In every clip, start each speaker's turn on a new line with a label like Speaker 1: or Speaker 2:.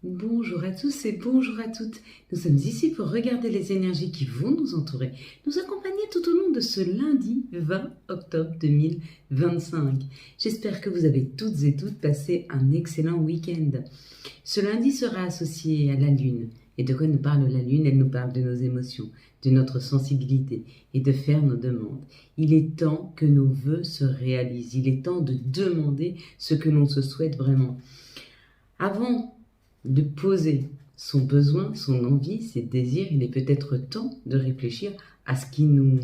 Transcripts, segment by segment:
Speaker 1: Bonjour à tous et bonjour à toutes. Nous sommes ici pour regarder les énergies qui vont nous entourer, nous accompagner tout au long de ce lundi 20 octobre 2025. J'espère que vous avez toutes et toutes passé un excellent week-end. Ce lundi sera associé à la Lune. Et de quoi nous parle la Lune? Elle nous parle de nos émotions, de notre sensibilité et de faire nos demandes. Il est temps que nos vœux se réalisent. Il est temps de demander ce que l'on se souhaite vraiment. Avant de poser son besoin, son envie, ses désirs, il est peut-être temps de réfléchir à ce qui nous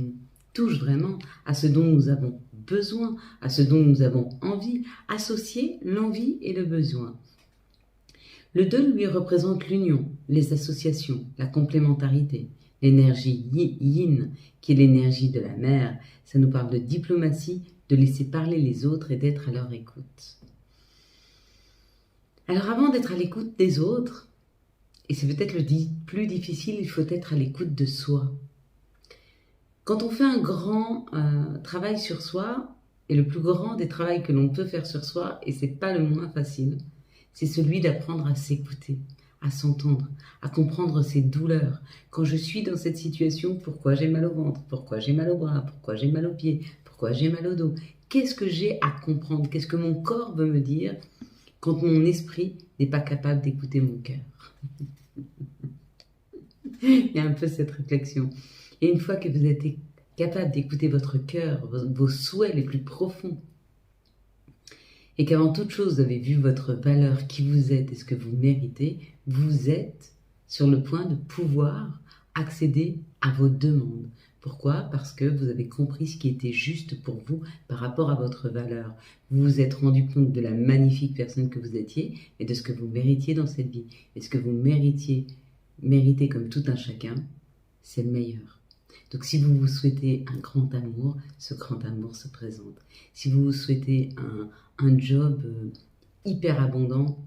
Speaker 1: touche vraiment, à ce dont nous avons besoin, à ce dont nous avons envie, associer l'envie et le besoin. Le 2 lui représente l'union, les associations, la complémentarité, l'énergie yin, qui est l'énergie de la mer. Ça nous parle de diplomatie, de laisser parler les autres et d'être à leur écoute. Alors avant d'être à l'écoute des autres, et c'est peut-être le plus difficile, il faut être à l'écoute de soi. Quand on fait un grand travail sur soi, et le plus grand des travaux que l'on peut faire sur soi, et c'est pas le moins facile, c'est celui d'apprendre à s'écouter, à s'entendre, à comprendre ses douleurs. Quand je suis dans cette situation, pourquoi j'ai mal au ventre, pourquoi j'ai mal au bras, pourquoi j'ai mal aux pieds, pourquoi j'ai mal au dos, qu'est-ce que j'ai à comprendre, qu'est-ce que mon corps veut me dire quand mon esprit n'est pas capable d'écouter mon cœur. Il y a un peu cette réflexion. Et une fois que vous êtes capable d'écouter votre cœur, vos souhaits les plus profonds, et qu'avant toute chose, vous avez vu votre valeur, qui vous êtes et ce que vous méritez, vous êtes sur le point de pouvoir accéder à vos demandes. Pourquoi? Parce que vous avez compris ce qui était juste pour vous par rapport à votre valeur. Vous vous êtes rendu compte de la magnifique personne que vous étiez et de ce que vous méritiez dans cette vie. Et ce que vous méritez comme tout un chacun, c'est le meilleur. Donc si vous vous souhaitez un grand amour, ce grand amour se présente. Si vous vous souhaitez un job hyper abondant,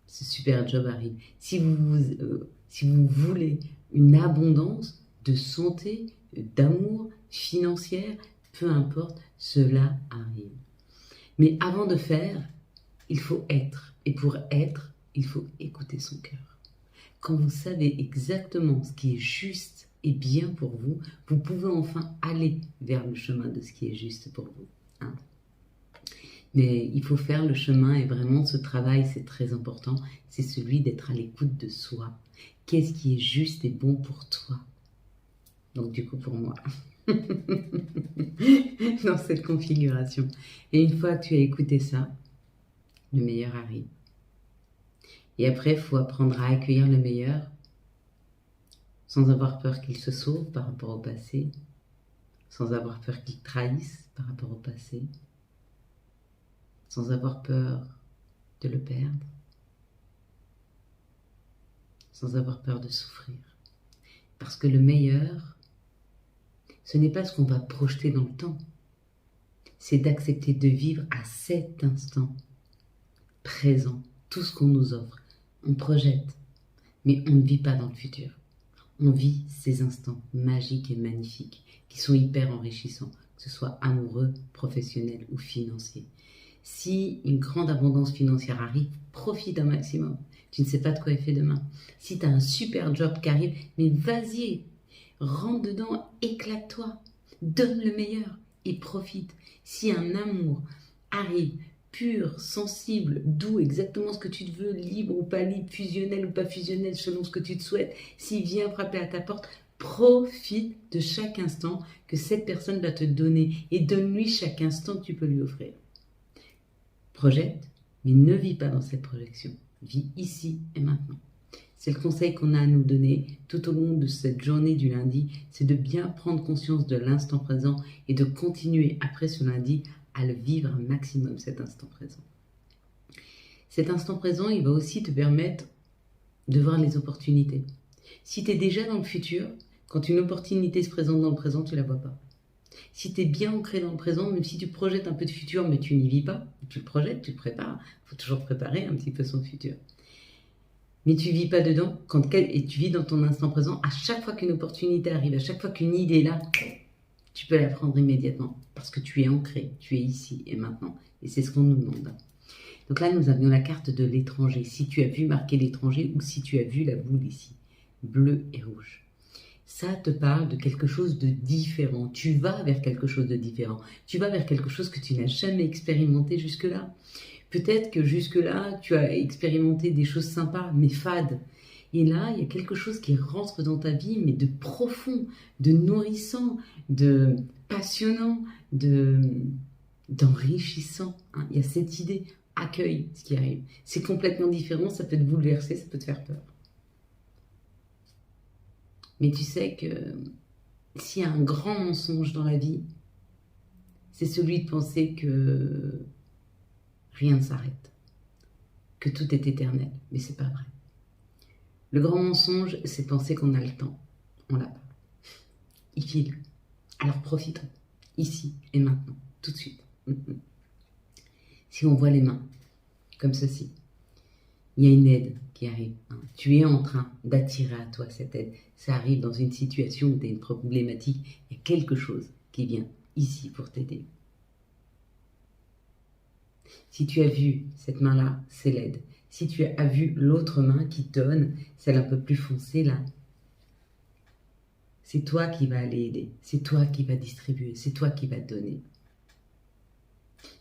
Speaker 1: ce super job arrive. Si vous voulez une abondance de santé, d'amour, financière, peu importe, cela arrive. Mais avant de faire, il faut être. Et pour être, il faut écouter son cœur. Quand vous savez exactement ce qui est juste et bien pour vous, vous pouvez enfin aller vers le chemin de ce qui est juste pour vous. Hein? Mais il faut faire le chemin et vraiment ce travail, c'est très important, c'est celui d'être à l'écoute de soi. Qu'est-ce qui est juste et bon pour toi? Donc du coup pour moi, dans cette configuration. Et une fois que tu as écouté ça, le meilleur arrive. Et après, il faut apprendre à accueillir le meilleur sans avoir peur qu'il se sauve par rapport au passé, sans avoir peur qu'il trahisse par rapport au passé, sans avoir peur de le perdre, sans avoir peur de souffrir. Parce que le meilleur, ce n'est pas ce qu'on va projeter dans le temps, c'est d'accepter de vivre à cet instant présent, tout ce qu'on nous offre. On projette, mais on ne vit pas dans le futur. On vit ces instants magiques et magnifiques qui sont hyper enrichissants, que ce soit amoureux, professionnel ou financier. Si une grande abondance financière arrive, profite un maximum. Tu ne sais pas de quoi est fait demain. Si tu as un super job qui arrive, mais vas-y, rentre dedans, éclate-toi, donne le meilleur et profite. Si un amour arrive, pur, sensible, doux, exactement ce que tu te veux, libre ou pas libre, fusionnel ou pas fusionnel, selon ce que tu te souhaites, s'il vient frapper à ta porte, profite de chaque instant que cette personne va te donner et donne-lui chaque instant que tu peux lui offrir. Projette, mais ne vis pas dans cette projection. Vis ici et maintenant. C'est le conseil qu'on a à nous donner tout au long de cette journée du lundi, c'est de bien prendre conscience de l'instant présent et de continuer après ce lundi à le vivre un maximum, cet instant présent. Cet instant présent, il va aussi te permettre de voir les opportunités. Si tu es déjà dans le futur, quand une opportunité se présente dans le présent, tu ne la vois pas. Si tu es bien ancré dans le présent, même si tu projettes un peu de futur, mais tu n'y vis pas, tu le projettes, tu le prépares, il faut toujours préparer un petit peu son futur. Mais tu ne vis pas dedans, et tu vis dans ton instant présent, à chaque fois qu'une opportunité arrive, à chaque fois qu'une idée est là, tu peux la prendre immédiatement, parce que tu es ancré, tu es ici et maintenant, et c'est ce qu'on nous demande. Donc là, nous avions la carte de l'étranger. Si tu as vu marquer l'étranger ou si tu as vu la boule ici, bleu et rouge. Ça te parle de quelque chose de différent. Tu vas vers quelque chose de différent. Tu vas vers quelque chose que tu n'as jamais expérimenté jusque-là. Peut-être que jusque-là, tu as expérimenté des choses sympas, mais fades. Et là, il y a quelque chose qui rentre dans ta vie, mais de profond, de nourrissant, de passionnant, d'enrichissant. Hein. Il y a cette idée, accueille ce qui arrive. C'est complètement différent, ça peut te bouleverser, ça peut te faire peur. Mais tu sais que s'il y a un grand mensonge dans la vie, c'est celui de penser que rien ne s'arrête, que tout est éternel. Mais c'est pas vrai. Le grand mensonge, c'est penser qu'on a le temps. On l'a pas. Il file. Alors profitons. Ici et maintenant. Tout de suite. Si on voit les mains, comme ceci, il y a une aide qui arrive. Hein. Tu es en train d'attirer à toi cette aide. Ça arrive dans une situation où tu as une problématique. Il y a quelque chose qui vient ici pour t'aider. Si tu as vu cette main-là, c'est l'aide. Si tu as vu l'autre main qui donne, celle un peu plus foncée là, c'est toi qui vas aller aider. C'est toi qui vas distribuer. C'est toi qui vas donner.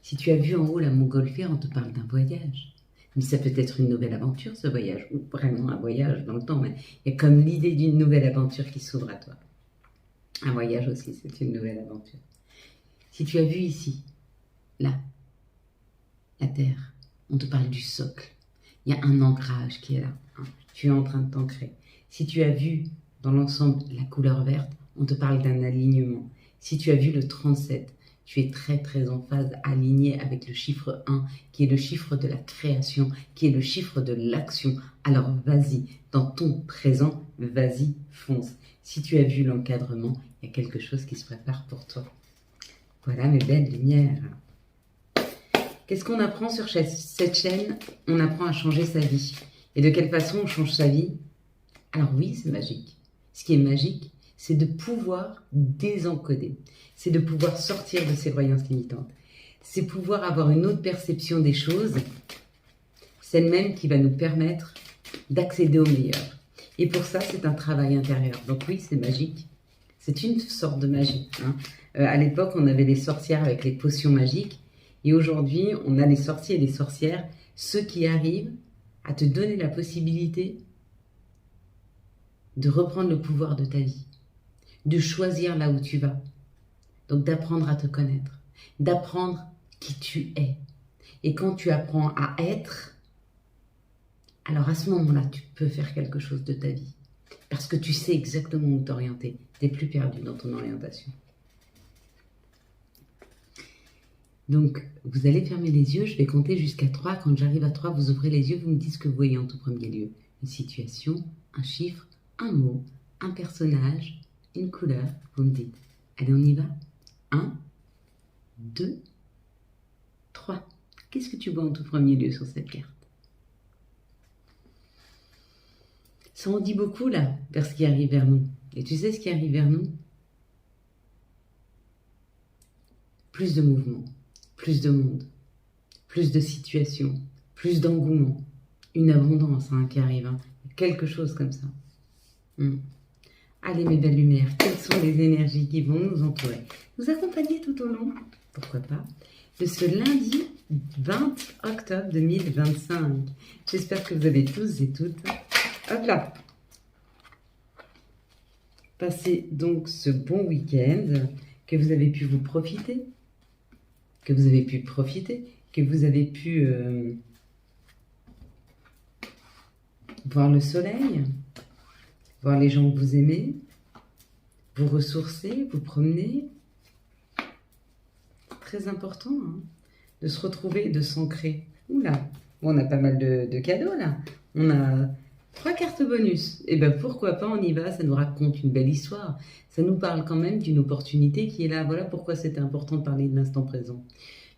Speaker 1: Si tu as vu en haut la montgolfière, on te parle d'un voyage. Mais ça peut être une nouvelle aventure, ce voyage, ou vraiment un voyage dans le temps. Mais il y a comme l'idée d'une nouvelle aventure qui s'ouvre à toi. Un voyage aussi, c'est une nouvelle aventure. Si tu as vu ici, là, la terre, on te parle du socle. Il y a un ancrage qui est là. Hein. Tu es en train de t'ancrer. Si tu as vu dans l'ensemble la couleur verte, on te parle d'un alignement. Si tu as vu le 37, tu es très très en phase, aligné avec le chiffre 1, qui est le chiffre de la création, qui est le chiffre de l'action. Alors vas-y, dans ton présent, vas-y, fonce. Si tu as vu l'encadrement, il y a quelque chose qui se prépare pour toi. Voilà mes belles lumières. Qu'est-ce qu'on apprend sur cette chaîne? On apprend à changer sa vie. Et de quelle façon on change sa vie? Alors oui, c'est magique. Ce qui est magique, c'est de pouvoir désencoder. C'est de pouvoir sortir de ses croyances limitantes. C'est pouvoir avoir une autre perception des choses, celle-même qui va nous permettre d'accéder au meilleur. Et pour ça, c'est un travail intérieur. Donc oui, c'est magique. C'est une sorte de magie. Hein. À l'époque, on avait les sorcières avec les potions magiques. Et aujourd'hui, on a les sorciers et les sorcières, ceux qui arrivent à te donner la possibilité de reprendre le pouvoir de ta vie, de choisir là où tu vas. Donc d'apprendre à te connaître, d'apprendre qui tu es. Et quand tu apprends à être, alors à ce moment-là, tu peux faire quelque chose de ta vie. Parce que tu sais exactement où t'orienter. Tu n'es plus perdu dans ton orientation. Donc, vous allez fermer les yeux, je vais compter jusqu'à 3. Quand j'arrive à 3, vous ouvrez les yeux, vous me dites ce que vous voyez en tout premier lieu. Une situation, un chiffre, un mot, un personnage, une couleur. Vous me dites, allez, on y va. 1, 2, 3. Qu'est-ce que tu vois en tout premier lieu sur cette carte? Ça en dit beaucoup là, vers ce qui arrive vers nous. Et tu sais ce qui arrive vers nous? Plus de mouvement. Plus de monde, plus de situations, plus d'engouement, une abondance qui arrive, hein. Quelque chose comme ça. Allez mes belles lumières, quelles sont les énergies qui vont nous entourer, nous accompagner tout au long, pourquoi pas, de ce lundi 20 octobre 2025. J'espère que vous avez tous et toutes, hop là, passé donc ce bon week-end, que vous avez pu vous profiter, que vous avez pu profiter, que vous avez pu voir le soleil, voir les gens que vous aimez, vous ressourcer, vous promener. Très important hein, de se retrouver, de s'ancrer. Oula, bon, on a pas mal de cadeaux là. On a 3 cartes bonus. Et bien pourquoi pas, on y va, ça nous raconte une belle histoire. Ça nous parle quand même d'une opportunité qui est là. Voilà pourquoi c'était important de parler de l'instant présent.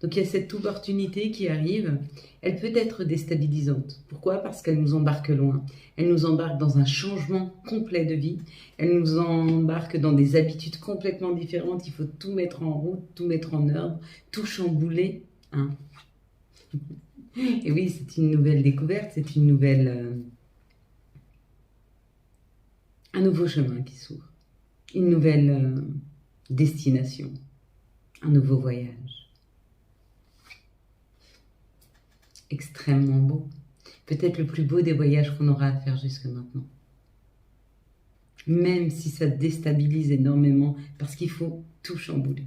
Speaker 1: Donc il y a cette opportunité qui arrive, elle peut être déstabilisante. Pourquoi? Parce qu'elle nous embarque loin. Elle nous embarque dans un changement complet de vie. Elle nous embarque dans des habitudes complètement différentes. Il faut tout mettre en route, tout mettre en ordre, tout chambouler. Hein. Et oui, c'est une nouvelle découverte, c'est une nouvelle, un nouveau chemin qui s'ouvre, une nouvelle destination, un nouveau voyage. Extrêmement beau. Peut-être le plus beau des voyages qu'on aura à faire jusque maintenant. Même si ça déstabilise énormément, parce qu'il faut tout chambouler.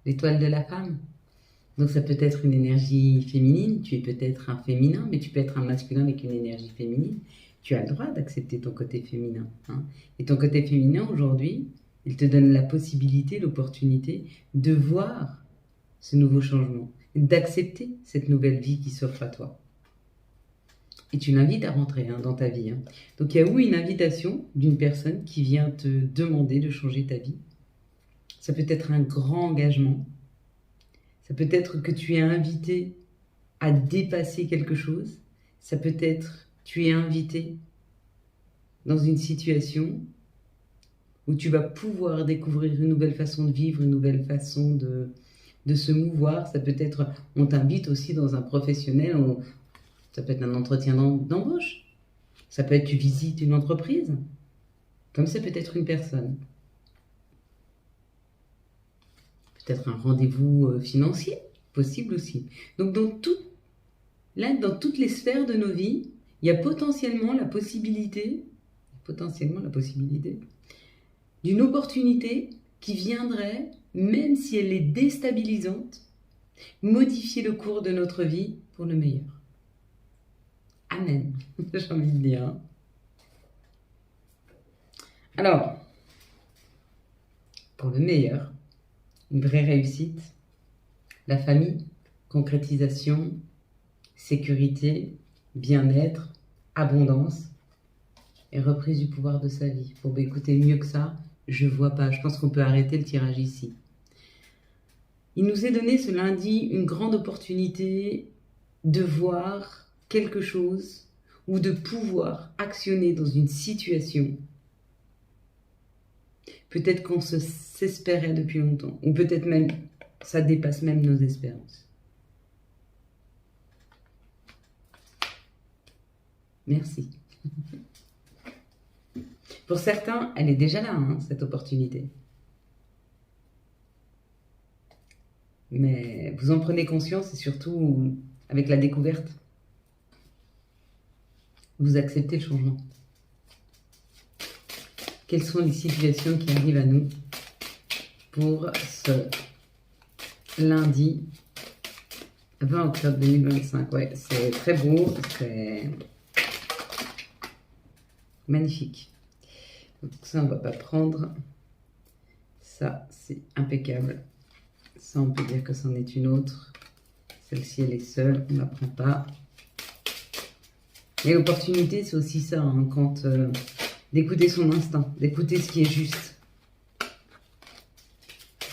Speaker 1: L'étoile de la femme. Donc ça peut être une énergie féminine, tu es peut-être un féminin, mais tu peux être un masculin avec une énergie féminine. Tu as le droit d'accepter ton côté féminin. Hein. Et ton côté féminin, aujourd'hui, il te donne la possibilité, l'opportunité de voir ce nouveau changement, d'accepter cette nouvelle vie qui s'offre à toi. Et tu l'invites à rentrer dans ta vie. Hein. Donc il y a une invitation d'une personne qui vient te demander de changer ta vie. Ça peut être un grand engagement. Ça peut être que tu es invité à dépasser quelque chose. Ça peut être tu es invité dans une situation où tu vas pouvoir découvrir une nouvelle façon de vivre, une nouvelle façon de se mouvoir. Ça peut être, on t'invite aussi dans un professionnel, ça peut être un entretien d'embauche. Ça peut être tu visites une entreprise, comme ça peut être une personne. Peut-être un rendez-vous financier, possible aussi. Donc dans toutes les sphères de nos vies, il y a potentiellement la possibilité d'une opportunité qui viendrait, même si elle est déstabilisante, modifier le cours de notre vie pour le meilleur. Amen, j'ai envie de dire. Alors, pour le meilleur, une vraie réussite, la famille, concrétisation, sécurité, bien-être, abondance et reprise du pouvoir de sa vie. Pour écouter mieux que ça, je vois pas. Je pense qu'on peut arrêter le tirage ici. Il nous est donné ce lundi une grande opportunité de voir quelque chose ou de pouvoir actionner dans une situation. Peut-être qu'on s'espérait depuis longtemps, ou peut-être même ça dépasse même nos espérances. Merci. Pour certains, elle est déjà là, cette opportunité. Mais vous en prenez conscience et surtout, avec la découverte, vous acceptez le changement. Quelles sont les situations qui arrivent à nous pour ce lundi 20 octobre 2025. Ouais, c'est très beau, c'est magnifique. Donc ça, on ne va pas prendre. Ça, c'est impeccable. Ça, on peut dire que c'en est une autre. Celle-ci, elle est seule, on ne la prend pas. Et l'opportunité, c'est aussi ça, quand d'écouter son instinct, d'écouter ce qui est juste.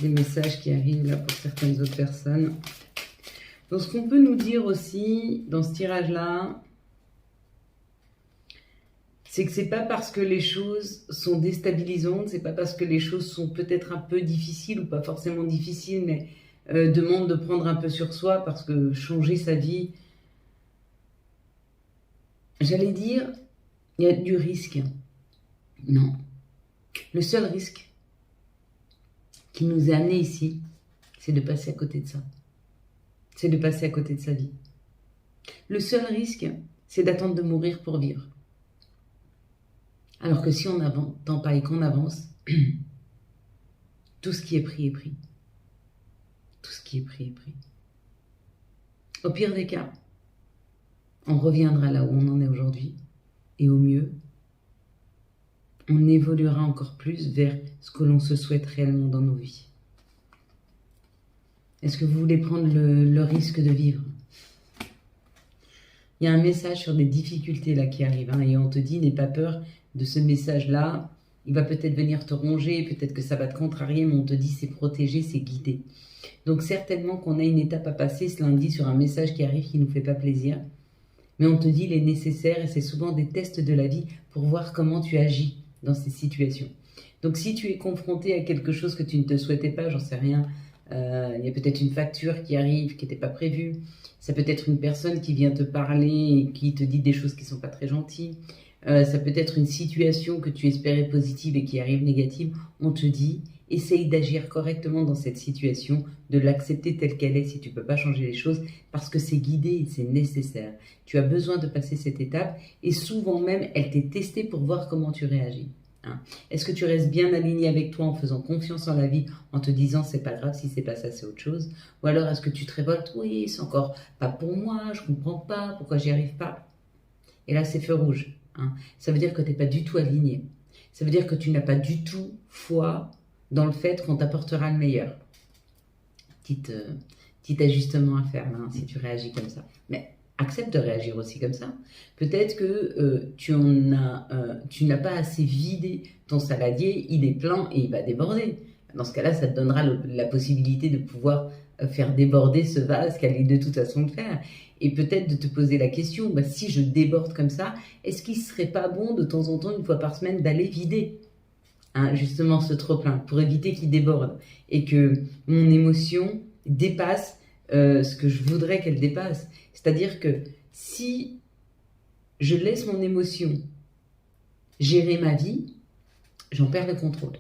Speaker 1: Des messages qui arrivent là pour certaines autres personnes. Donc ce qu'on peut nous dire aussi dans ce tirage-là, c'est que c'est pas parce que les choses sont déstabilisantes, c'est pas parce que les choses sont peut-être un peu difficiles ou pas forcément difficiles, mais demandent de prendre un peu sur soi parce que changer sa vie, j'allais dire, il y a du risque. Non. Le seul risque qui nous est amené ici, c'est de passer à côté de ça. C'est de passer à côté de sa vie. Le seul risque, c'est d'attendre de mourir pour vivre. Alors que si on n'attend pas et qu'on avance, tout ce qui est pris est pris. Tout ce qui est pris est pris. Au pire des cas, on reviendra là où on en est aujourd'hui. Et au mieux, on évoluera encore plus vers ce que l'on se souhaite réellement dans nos vies. Est-ce que vous voulez prendre le risque de vivre? Il y a un message sur des difficultés là qui arrive, et on te dit, n'aie pas peur de ce message-là. Il va peut-être venir te ronger, peut-être que ça va te contrarier, mais on te dit c'est protégé, c'est guidé. Donc certainement qu'on a une étape à passer ce lundi sur un message qui arrive qui ne nous fait pas plaisir. Mais on te dit il est nécessaire et c'est souvent des tests de la vie pour voir comment tu agis dans ces situations. Donc si tu es confronté à quelque chose que tu ne te souhaitais pas, j'en sais rien, il y a peut-être une facture qui arrive, qui n'était pas prévue. Ça peut être une personne qui vient te parler et qui te dit des choses qui ne sont pas très gentilles. Ça peut être une situation que tu espérais positive et qui arrive négative. On te dit, essaye d'agir correctement dans cette situation, de l'accepter telle qu'elle est si tu ne peux pas changer les choses, parce que c'est guidé et c'est nécessaire. Tu as besoin de passer cette étape et souvent même, elle t'est testée pour voir comment tu réagis. Est-ce que tu restes bien aligné avec toi en faisant confiance en la vie, en te disant c'est pas grave, si c'est pas ça, c'est autre chose? Ou alors est-ce que tu te révoltes? Oui, c'est encore pas pour moi, je comprends pas, pourquoi j'y arrive pas? Et là, c'est feu rouge. Ça veut dire que tu n'es pas du tout aligné. Ça veut dire que tu n'as pas du tout foi dans le fait qu'on t'apportera le meilleur. Petit ajustement à faire là, si tu réagis comme ça. Mais accepte de réagir aussi comme ça. Peut-être que tu n'as pas assez vidé ton saladier, il est plein et il va déborder. Dans ce cas-là, ça te donnera la possibilité de pouvoir faire déborder ce vase qui allait de toute façon le faire. Et peut-être de te poser la question, si je déborde comme ça, est-ce qu'il ne serait pas bon de temps en temps, une fois par semaine, d'aller vider justement ce trop-plein pour éviter qu'il déborde et que mon émotion dépasse ce que je voudrais qu'elle dépasse. C'est-à-dire que si je laisse mon émotion gérer ma vie, j'en perds le contrôle.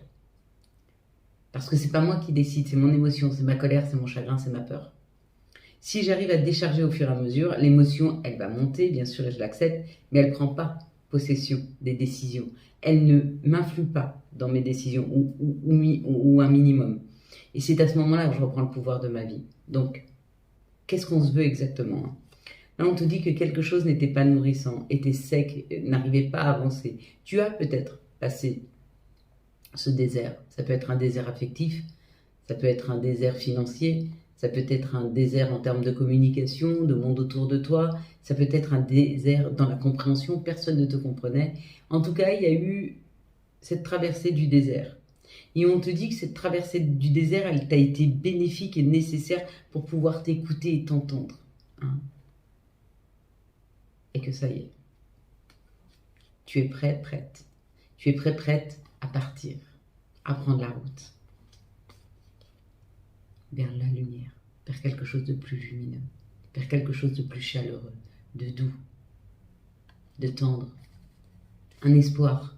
Speaker 1: Parce que c'est pas moi qui décide, c'est mon émotion, c'est ma colère, c'est mon chagrin, c'est ma peur. Si j'arrive à décharger au fur et à mesure, l'émotion, elle va monter, bien sûr, et je l'accepte, mais elle ne prend pas possession des décisions. Elle ne m'influe pas dans mes décisions, ou un minimum. Et c'est à ce moment-là que je reprends le pouvoir de ma vie. Donc, qu'est-ce qu'on se veut exactement? Là, on te dit que quelque chose n'était pas nourrissant, était sec, n'arrivait pas à avancer. Tu as peut-être passé ce désert. Ça peut être un désert affectif, ça peut être un désert financier, ça peut être un désert en termes de communication, de monde autour de toi, ça peut être un désert dans la compréhension, personne ne te comprenait. En tout cas, il y a eu cette traversée du désert. Et on te dit que cette traversée du désert, elle t'a été bénéfique et nécessaire pour pouvoir t'écouter et t'entendre. Et que ça y est. Tu es prêt, prête. Tu es prêt, prête à partir, à prendre la route vers la lumière, vers quelque chose de plus lumineux, vers quelque chose de plus chaleureux, de doux, de tendre, un espoir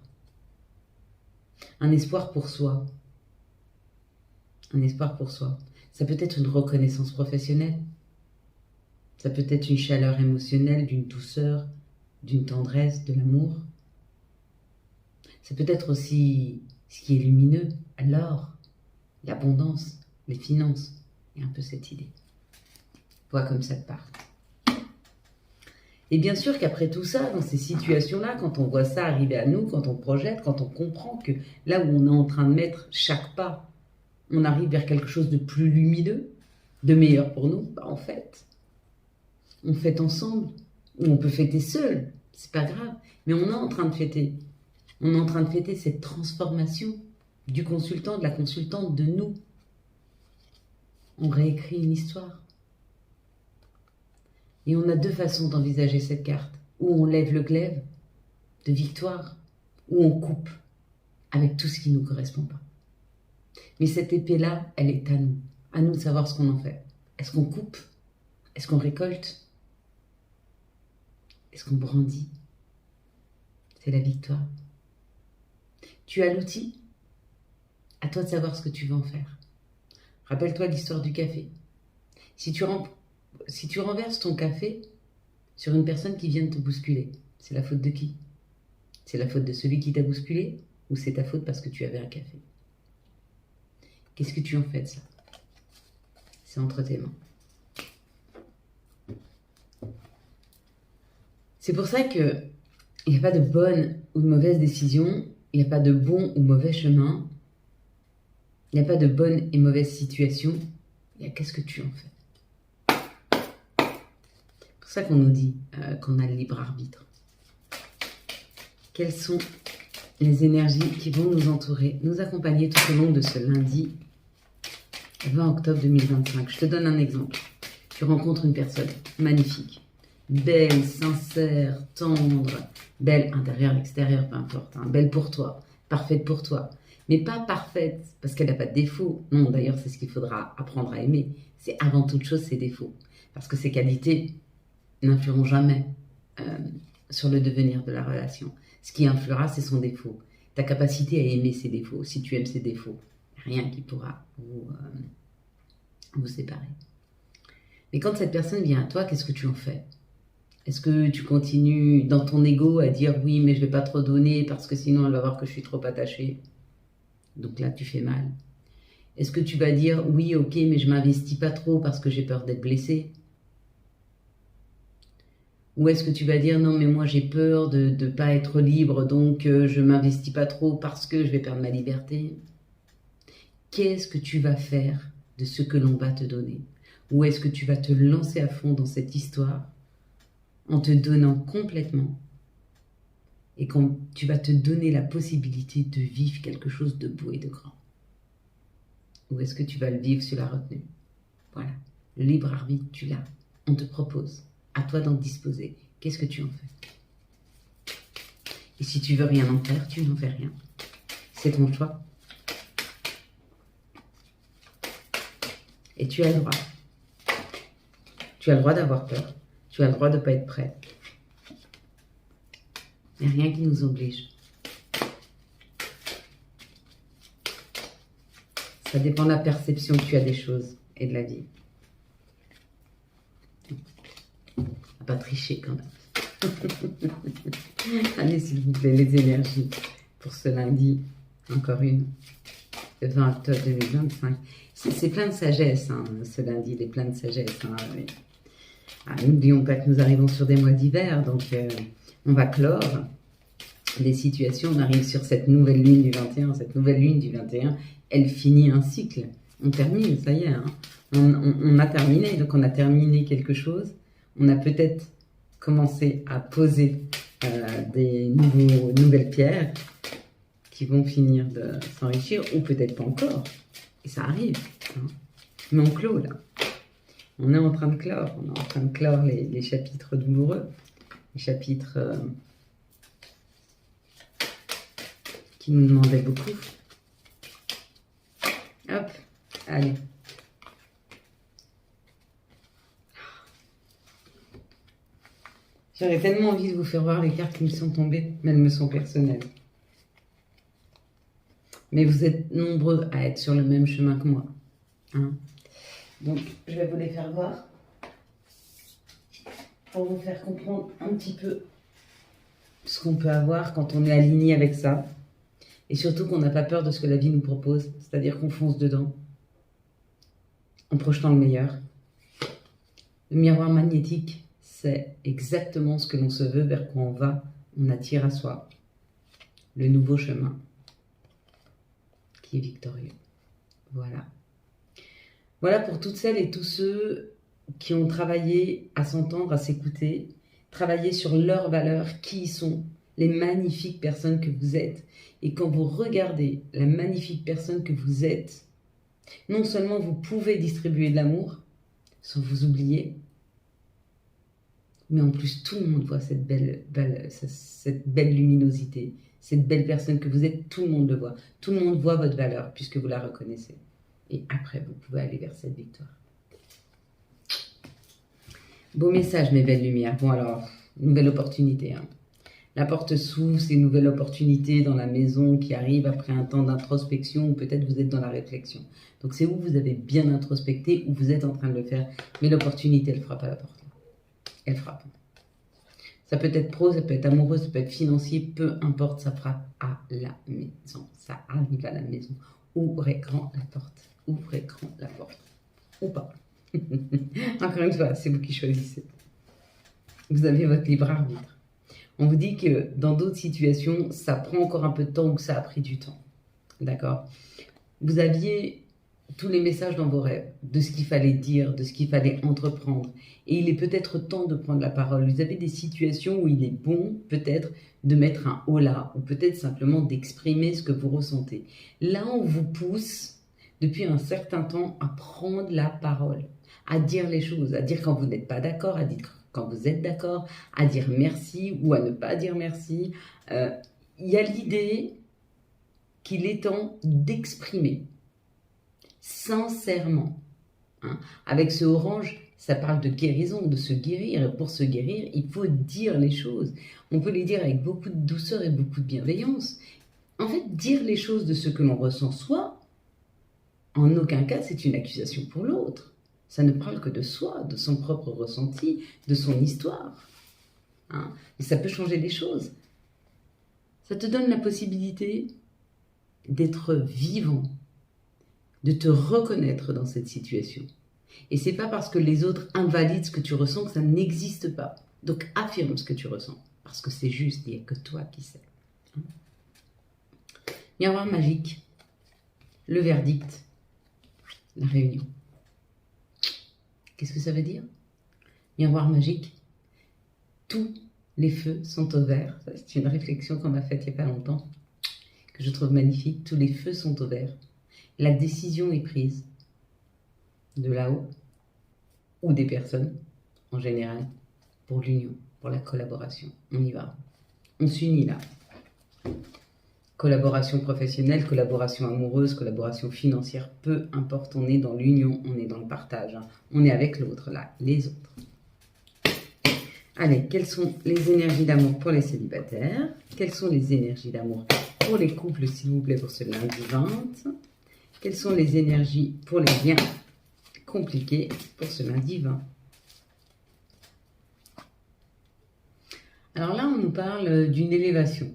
Speaker 1: pour soi, un espoir pour soi. Ça peut être une reconnaissance professionnelle, ça peut être une chaleur émotionnelle, d'une douceur, d'une tendresse, de l'amour. Ça peut être aussi ce qui est lumineux, l'or, l'abondance, les finances, et un peu cette idée. Vois comme ça te part. Et bien sûr qu'après tout ça, dans ces situations-là, quand on voit ça arriver à nous, quand on projette, quand on comprend que là où on est en train de mettre chaque pas, on arrive vers quelque chose de plus lumineux, de meilleur pour nous, en fait, on fête ensemble, ou on peut fêter seul, c'est pas grave, mais on est en train de fêter. On est en train de fêter cette transformation du consultant, de la consultante, de nous. On réécrit une histoire. Et on a deux façons d'envisager cette carte. Ou on lève le glaive de victoire, ou on coupe avec tout ce qui ne nous correspond pas. Mais cette épée-là, elle est à nous de savoir ce qu'on en fait. Est-ce qu'on coupe? Est-ce qu'on récolte? Est-ce qu'on brandit? C'est la victoire. Tu as l'outil, à toi de savoir ce que tu veux en faire. Rappelle-toi l'histoire du café. Si tu renverses ton café sur une personne qui vient de te bousculer, c'est la faute de qui? C'est la faute de celui qui t'a bousculé ou c'est ta faute parce que tu avais un café? Qu'est-ce que tu en fais de ça? C'est entre tes mains. C'est pour ça qu'il n'y a pas de bonne ou de mauvaise décision, il n'y a pas de bon ou mauvais chemin, il n'y a pas de bonne et mauvaise situation, il y a qu'est-ce que tu en fais. C'est pour ça qu'on nous dit qu'on a le libre arbitre. Quelles sont les énergies qui vont nous entourer, nous accompagner tout au long de ce lundi 20 octobre 2025. Je te donne un exemple. Tu rencontres une personne magnifique, belle, sincère, tendre, belle intérieure, extérieure, peu importe, belle pour toi, parfaite pour toi. Mais pas parfaite, parce qu'elle n'a pas de défaut. Non, d'ailleurs, c'est ce qu'il faudra apprendre à aimer. C'est avant toute chose ses défauts. Parce que ses qualités n'influeront jamais sur le devenir de la relation. Ce qui influera, c'est son défaut. Ta capacité à aimer ses défauts. Si tu aimes ses défauts, rien qui pourra vous séparer. Mais quand cette personne vient à toi, qu'est-ce que tu en fais? Est-ce que tu continues dans ton ego à dire oui, mais je ne vais pas trop donner parce que sinon elle va voir que je suis trop attachée? Donc là, tu fais mal. Est-ce que tu vas dire oui, ok, mais je ne m'investis pas trop parce que j'ai peur d'être blessée? Ou est-ce que tu vas dire non, mais moi j'ai peur de ne pas être libre, donc je ne m'investis pas trop parce que je vais perdre ma liberté? Qu'est-ce que tu vas faire de ce que l'on va te donner? Ou est-ce que tu vas te lancer à fond dans cette histoire en te donnant complètement et quand tu vas te donner la possibilité de vivre quelque chose de beau et de grand? Ou est-ce que tu vas le vivre sur la retenue? Voilà, le libre arbitre, tu l'as. On te propose, à toi d'en disposer. Qu'est-ce que tu en fais? Et si tu veux rien en faire, tu n'en fais rien. C'est ton choix. Et tu as le droit. Tu as le droit d'avoir peur. Tu as le droit de ne pas être prêt. Il n'y a rien qui nous oblige. Ça dépend de la perception que tu as des choses et de la vie. On va pas tricher quand même. Allez, s'il vous plaît, les énergies pour ce lundi. Encore une. Le 20 octobre 2025. C'est plein de sagesse, hein, ce lundi. Il est plein de sagesse. Hein, oui. N'oublions pas que nous arrivons sur des mois d'hiver. Donc, on va clore les situations. On arrive sur cette nouvelle lune du 21. Cette nouvelle lune du 21, elle finit un cycle. On termine, ça y est. Hein. On a terminé. Donc, on a terminé quelque chose. On a peut-être commencé à poser des nouvelles pierres qui vont finir de s'enrichir, ou peut-être pas encore. Et ça arrive. Hein. Mais on clôt, là. On est en train de clore. On est en train de clore les chapitres douloureux. Les chapitres qui nous demandaient beaucoup. Hop, allez. J'aurais tellement envie de vous faire voir les cartes qui me sont tombées, mais elles me sont personnelles. Mais vous êtes nombreux à être sur le même chemin que moi. Hein? Donc, je vais vous les faire voir pour vous faire comprendre un petit peu ce qu'on peut avoir quand on est aligné avec ça. Et surtout qu'on n'a pas peur de ce que la vie nous propose, c'est-à-dire qu'on fonce dedans en projetant le meilleur. Le miroir magnétique, c'est exactement ce que l'on se veut, vers quoi on va, on attire à soi le nouveau chemin qui est victorieux. Voilà. Voilà pour toutes celles et tous ceux qui ont travaillé à s'entendre, à s'écouter, travaillé sur leurs valeurs, qui ils sont, les magnifiques personnes que vous êtes. Et quand vous regardez la magnifique personne que vous êtes, non seulement vous pouvez distribuer de l'amour, sans vous oublier, mais en plus tout le monde voit cette belle luminosité, cette belle personne que vous êtes, tout le monde le voit. Tout le monde voit votre valeur puisque vous la reconnaissez. Et après, vous pouvez aller vers cette victoire. Beau message, mes belles lumières. Bon alors, nouvelle opportunité. Hein. La porte s'ouvre, c'est une nouvelle opportunité dans la maison qui arrive après un temps d'introspection ou peut-être vous êtes dans la réflexion. Donc c'est où vous avez bien introspecté, où vous êtes en train de le faire, mais l'opportunité, elle frappe à la porte. Elle frappe. Ça peut être pro, ça peut être amoureux, ça peut être financier, peu importe, ça frappe à la maison. Ça arrive à la maison. Ouvrez grand la porte. Ouvrez grand la porte. Ou pas. Encore une fois, c'est vous qui choisissez. Vous avez votre libre arbitre. On vous dit que dans d'autres situations, ça prend encore un peu de temps ou que ça a pris du temps. D'accord? Vous aviez tous les messages dans vos rêves, de ce qu'il fallait dire, de ce qu'il fallait entreprendre. Et il est peut-être temps de prendre la parole. Vous avez des situations où il est bon, peut-être, de mettre un holà, ou peut-être simplement d'exprimer ce que vous ressentez. Là, on vous pousse, depuis un certain temps, à prendre la parole, à dire les choses, à dire quand vous n'êtes pas d'accord, à dire quand vous êtes d'accord, à dire merci ou à ne pas dire merci. Il y a l'idée qu'il est temps d'exprimer sincèrement. Avec ce orange, ça parle de guérison, de se guérir. Et pour se guérir, il faut dire les choses. On peut les dire avec beaucoup de douceur et beaucoup de bienveillance. En fait, dire les choses de ce que l'on ressent soi, en aucun cas, c'est une accusation pour l'autre. Ça ne parle que de soi, de son propre ressenti, de son histoire. Et ça peut changer les choses. Ça te donne la possibilité d'être vivant, de te reconnaître dans cette situation. Et c'est pas parce que les autres invalident ce que tu ressens que ça n'existe pas. Donc affirme ce que tu ressens, parce que c'est juste, il n'y a que toi qui sais. Miroir magique, le verdict, la réunion. Qu'est-ce que ça veut dire? Miroir magique, tous les feux sont au vert. C'est une réflexion qu'on m'a faite il n'y a pas longtemps, que je trouve magnifique. Tous les feux sont au vert. La décision est prise de là-haut, ou des personnes, en général, pour l'union, pour la collaboration. On y va. On s'unit là. Collaboration professionnelle, collaboration amoureuse, collaboration financière, peu importe, on est dans l'union, on est dans le partage. On est avec l'autre, là, les autres. Allez, quelles sont les énergies d'amour pour les célibataires? Quelles sont les énergies d'amour pour les couples, s'il vous plaît, pour ce lundi 20? Quelles sont les énergies pour les liens compliqués pour ce lundi 20? Alors là, on nous parle d'une élévation.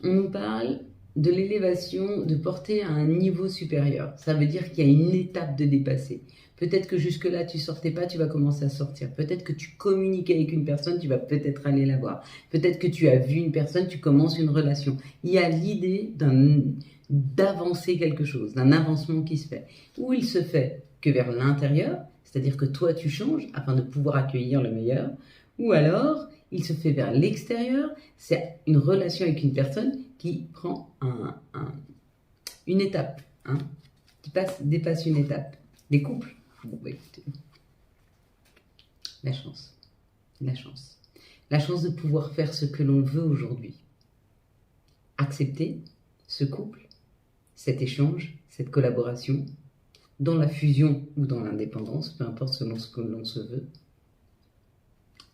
Speaker 1: On nous parle de l'élévation, de porter à un niveau supérieur. Ça veut dire qu'il y a une étape de dépasser. Peut-être que jusque-là, tu sortais pas, tu vas commencer à sortir. Peut-être que tu communiquais avec une personne, tu vas peut-être aller la voir. Peut-être que tu as vu une personne, tu commences une relation. Il y a l'idée d'avancer quelque chose, d'un avancement qui se fait. Ou il se fait que vers l'intérieur, c'est-à-dire que toi, tu changes afin de pouvoir accueillir le meilleur. Ou alors, il se fait vers l'extérieur, c'est une relation avec une personne qui prend une étape, qui dépasse une étape. Les couples, bon, bah, écoutez, la chance, la chance. La chance de pouvoir faire ce que l'on veut aujourd'hui. Accepter ce couple, cet échange, cette collaboration, dans la fusion ou dans l'indépendance, peu importe selon ce que l'on se veut.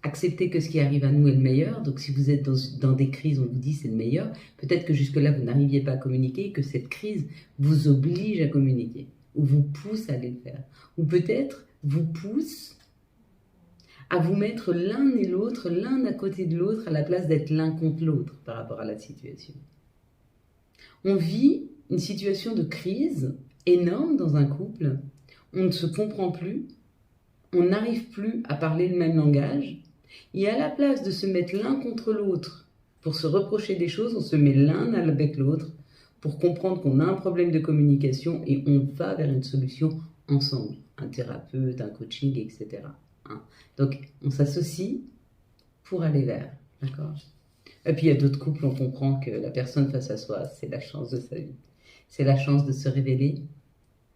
Speaker 1: Accepter que ce qui arrive à nous est le meilleur. Donc si vous êtes dans des crises, on vous dit c'est le meilleur. Peut-être que jusque-là, vous n'arriviez pas à communiquer et que cette crise vous oblige à communiquer ou vous pousse à aller le faire. Ou peut-être vous pousse à vous mettre l'un et l'autre, l'un à côté de l'autre, à la place d'être l'un contre l'autre par rapport à la situation. On vit une situation de crise énorme dans un couple. On ne se comprend plus. On n'arrive plus à parler le même langage. Et à la place de se mettre l'un contre l'autre pour se reprocher des choses, on se met l'un avec l'autre pour comprendre qu'on a un problème de communication et on va vers une solution ensemble. Un thérapeute, un coaching, etc. Donc, on s'associe pour aller vers. D'accord? Et puis, il y a d'autres couples, on comprend que la personne face à soi, c'est la chance de sa vie. C'est la chance de se révéler.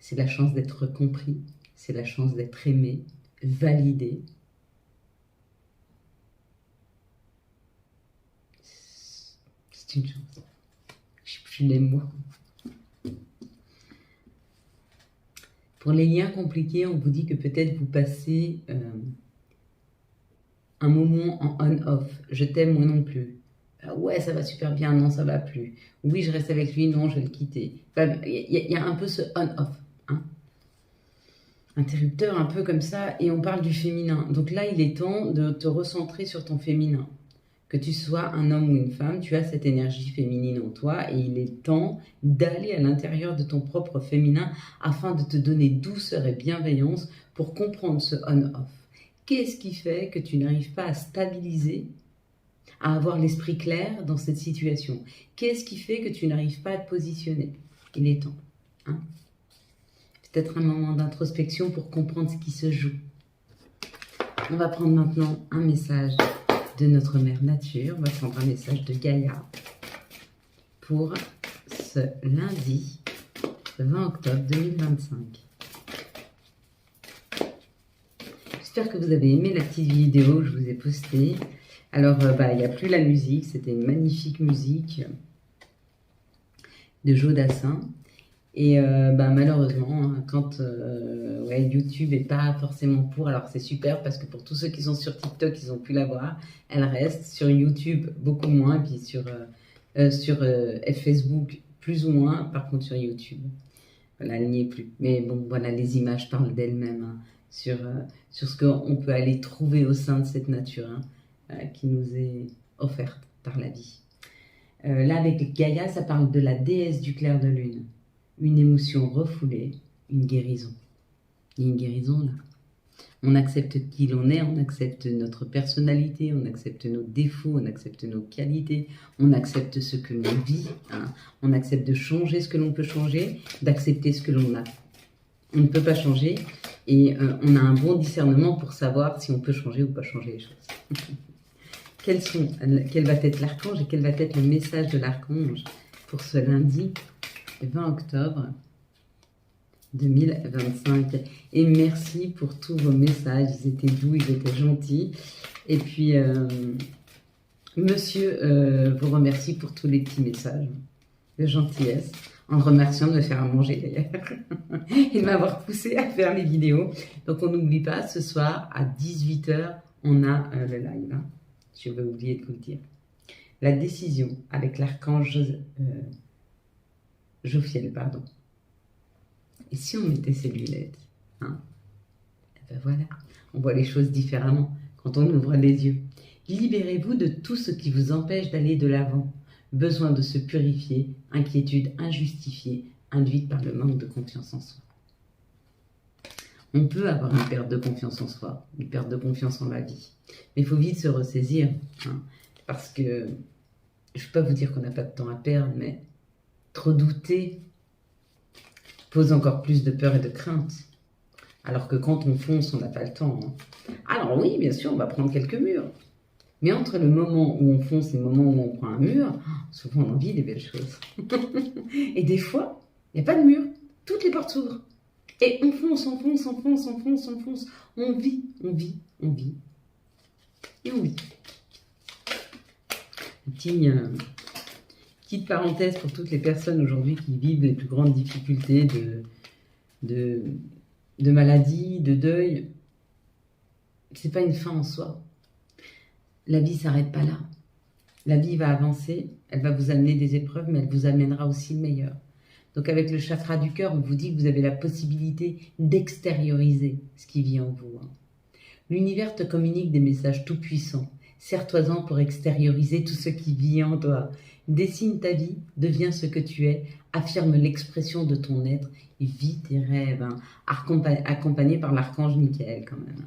Speaker 1: C'est la chance d'être compris. C'est la chance d'être aimé, validé. C'est une chance. Je l'aime moi. Pour les liens compliqués, on vous dit que peut-être vous passez un moment en on-off. Je t'aime, moi non plus. Ouais, ça va super bien, non, ça va plus. Oui, je reste avec lui, non, je vais le quitter. Enfin, il y a un peu ce on-off. Interrupteur, un peu comme ça, et on parle du féminin. Donc là, il est temps de te recentrer sur ton féminin. Que tu sois un homme ou une femme, tu as cette énergie féminine en toi et il est temps d'aller à l'intérieur de ton propre féminin afin de te donner douceur et bienveillance pour comprendre ce on-off. Qu'est-ce qui fait que tu n'arrives pas à stabiliser, à avoir l'esprit clair dans cette situation? Qu'est-ce qui fait que tu n'arrives pas à te positionner? Il est temps. Peut-être un moment d'introspection pour comprendre ce qui se joue. On va prendre maintenant un message de notre mère nature. On va prendre un message de Gaïa pour ce lundi 20 octobre 2025. J'espère que vous avez aimé la petite vidéo que je vous ai postée. Alors, il n'y a plus la musique. C'était une magnifique musique de Joe Dassin. Et malheureusement, quand YouTube n'est pas forcément pour, alors c'est super parce que pour tous ceux qui sont sur TikTok, ils ont pu la voir. Elle reste sur YouTube beaucoup moins, puis sur Facebook plus ou moins, par contre sur YouTube. Voilà, elle n'y est plus. Mais bon, voilà, les images parlent d'elles-mêmes hein, sur ce qu'on peut aller trouver au sein de cette nature qui nous est offerte par la vie. Là, avec Gaïa, ça parle de la déesse du clair de lune. Une émotion refoulée, une guérison. Il y a une guérison là. On accepte qui l'on est, on accepte notre personnalité, on accepte nos défauts, on accepte nos qualités, on accepte ce que l'on vit, on accepte de changer ce que l'on peut changer, d'accepter ce que l'on a. On ne peut pas changer et on a un bon discernement pour savoir si on peut changer ou pas changer les choses. Quel va être l'archange et quel va être le message de l'archange pour ce lundi 20 octobre 2025. Et merci pour tous vos messages. Ils étaient doux, ils étaient gentils. Et puis, monsieur vous remercie pour tous les petits messages de gentillesse, en remerciant de me faire à manger d'ailleurs, et de m'avoir poussé à faire les vidéos. Donc, on n'oublie pas, ce soir, à 18 h, on a le live. Je vais oublier de vous le dire. La décision avec l'archange Jophiel, pardon. Et si on mettait ces lunettes, et ben voilà, on voit les choses différemment quand on ouvre les yeux. Libérez-vous de tout ce qui vous empêche d'aller de l'avant. Besoin de se purifier, inquiétude injustifiée, induite par le manque de confiance en soi. On peut avoir une perte de confiance en soi, une perte de confiance en la vie. Mais il faut vite se ressaisir, parce que, je ne vais pas vous dire qu'on n'a pas de temps à perdre, mais trop douter pose encore plus de peur et de crainte. Alors que quand on fonce, on n'a pas le temps. Alors oui, bien sûr, on va prendre quelques murs. Mais entre le moment où on fonce et le moment où on prend un mur, souvent on en vit des belles choses. Et des fois, il n'y a pas de mur. Toutes les portes s'ouvrent. Et on fonce, on fonce, on fonce, on fonce, on fonce. On vit, on vit, on vit. Et on vit. Petite parenthèse pour toutes les personnes aujourd'hui qui vivent les plus grandes difficultés de maladie, de deuil. C'est pas une fin en soi. La vie s'arrête pas là. La vie va avancer, elle va vous amener des épreuves, mais elle vous amènera aussi le meilleur. Donc avec le chakra du cœur, on vous dit que vous avez la possibilité d'extérioriser ce qui vit en vous. L'univers te communique des messages tout-puissants. Serre-toi-en pour extérioriser tout ce qui vit en toi. Dessine ta vie, deviens ce que tu es, affirme l'expression de ton être et vis tes rêves, accompagné par l'archange Michael quand même.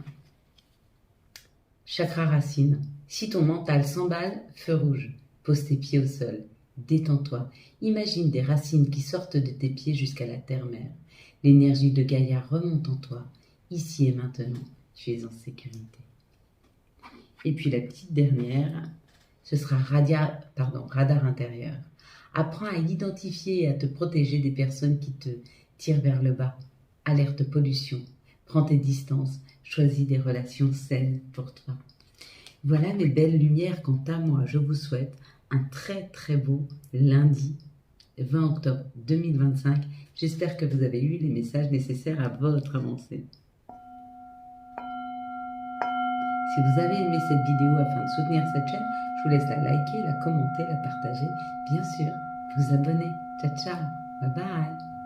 Speaker 1: Chakra racine. Si ton mental s'emballe, feu rouge. Pose tes pieds au sol. Détends-toi. Imagine des racines qui sortent de tes pieds jusqu'à la terre-mère. L'énergie de Gaïa remonte en toi. Ici et maintenant, tu es en sécurité. Et puis la petite dernière, ce sera radar intérieur. Apprends à identifier et à te protéger des personnes qui te tirent vers le bas. Alerte pollution. Prends tes distances. Choisis des relations saines pour toi. Voilà mes belles lumières. Quant à moi, je vous souhaite un très très beau lundi 20 octobre 2025. J'espère que vous avez eu les messages nécessaires à votre avancée. Si vous avez aimé cette vidéo afin de soutenir cette chaîne, je vous laisse la liker, la commenter, la partager. Bien sûr, vous abonner. Ciao, ciao. Bye bye.